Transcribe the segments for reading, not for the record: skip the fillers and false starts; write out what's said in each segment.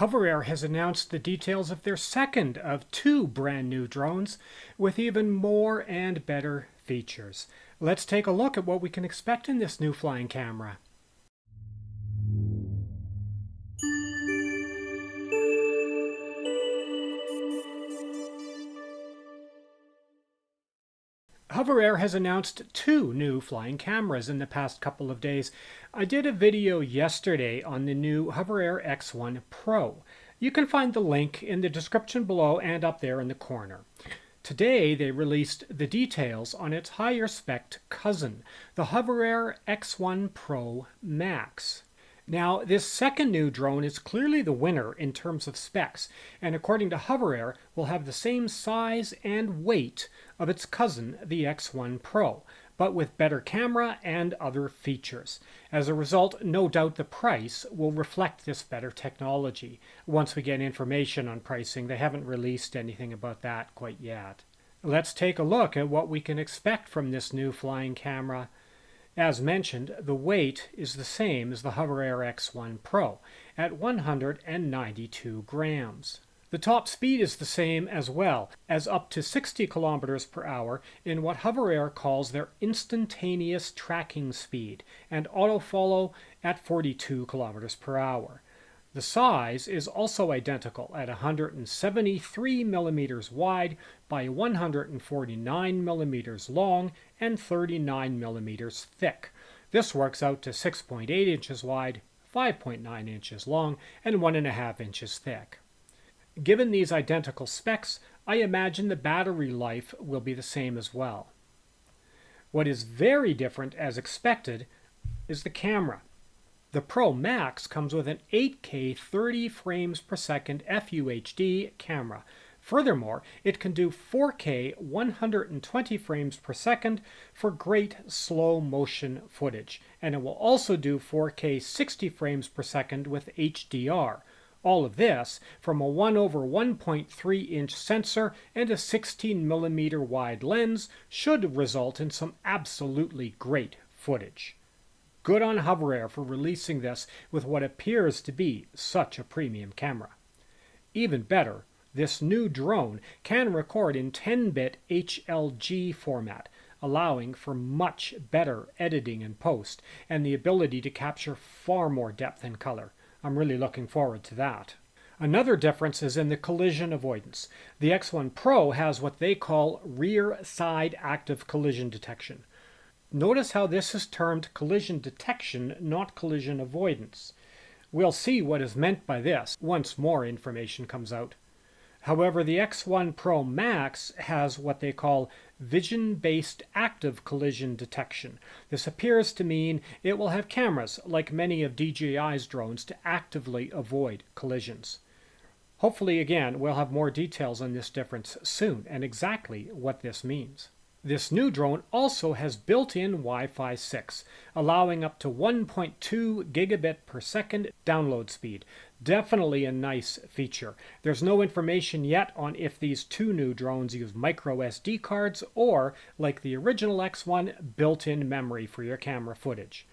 Hoverair has announced the details of their second of two brand new drones with even more and better features. Let's take a look at what we can expect in this new flying camera. Hoverair has announced two new flying cameras in the past couple of days. I did a video yesterday on the new Hoverair X1 Pro. You can find the link in the description below and up there in the corner. Today they released the details on its higher spec cousin, the Hoverair X1 Pro Max. Now, this second new drone is clearly the winner in terms of specs, and according to Hoverair, will have the same size and weight of its cousin, the X1 Pro, but with better camera and other features. As a result, no doubt the price will reflect this better technology. Once we get information on pricing, they haven't released anything about that quite yet. Let's take a look at what we can expect from this new flying camera. As mentioned, the weight is the same as the Hoverair X1 Pro at 192 grams. The top speed is the same as well, as up to 60 kilometers per hour in what Hoverair calls their instantaneous tracking speed, and autofollow at 42 kilometers per hour. The size is also identical at 173 millimeters wide by 149 millimeters long and 39 millimeters thick. This works out to 6.8 inches wide, 5.9 inches long, and 1.5 inches thick. Given these identical specs, I imagine the battery life will be the same as well. What is very different, as expected, is the camera. The Pro Max comes with an 8K 30 frames per second FUHD camera. Furthermore, it can do 4K 120 frames per second for great slow motion footage, and it will also do 4K 60 frames per second with HDR. All of this from a 1/1.3 inch sensor and a 16 millimeter wide lens should result in some absolutely great footage. Good on Hoverair for releasing this with what appears to be such a premium camera. Even better, this new drone can record in 10-bit HLG format, allowing for much better editing in post and the ability to capture far more depth and color. I'm really looking forward to that. Another difference is in the collision avoidance. The X1 Pro has what they call rear side active collision detection. Notice how this is termed collision detection, not collision avoidance. We'll see what is meant by this once more information comes out. However, the X1 Pro Max has what they call vision-based active collision detection. This appears to mean it will have cameras, like many of DJI's drones, to actively avoid collisions. Hopefully, again, we'll have more details on this difference soon and exactly what this means. This new drone also has built-in Wi-Fi 6, allowing up to 1.2 gigabit per second download speed. Definitely a nice feature. There's no information yet on if these two new drones use micro SD cards or, like the original X1, built-in memory for your camera footage.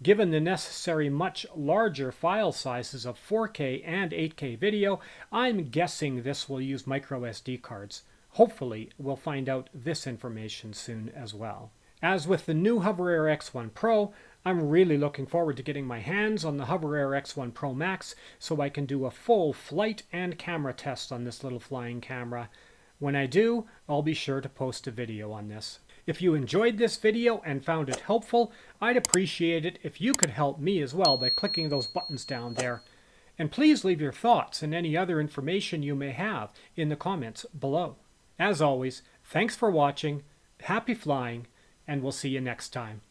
Given the necessary much larger file sizes of 4K and 8K video, I'm guessing this will use micro SD cards. Hopefully, we'll find out this information soon as well. As with the new Hoverair X1 Pro, I'm really looking forward to getting my hands on the Hoverair X1 Pro Max so I can do a full flight and camera test on this little flying camera. When I do, I'll be sure to post a video on this. If you enjoyed this video and found it helpful, I'd appreciate it if you could help me as well by clicking those buttons down there. And please leave your thoughts and any other information you may have in the comments below. As always, thanks for watching, happy flying, and we'll see you next time.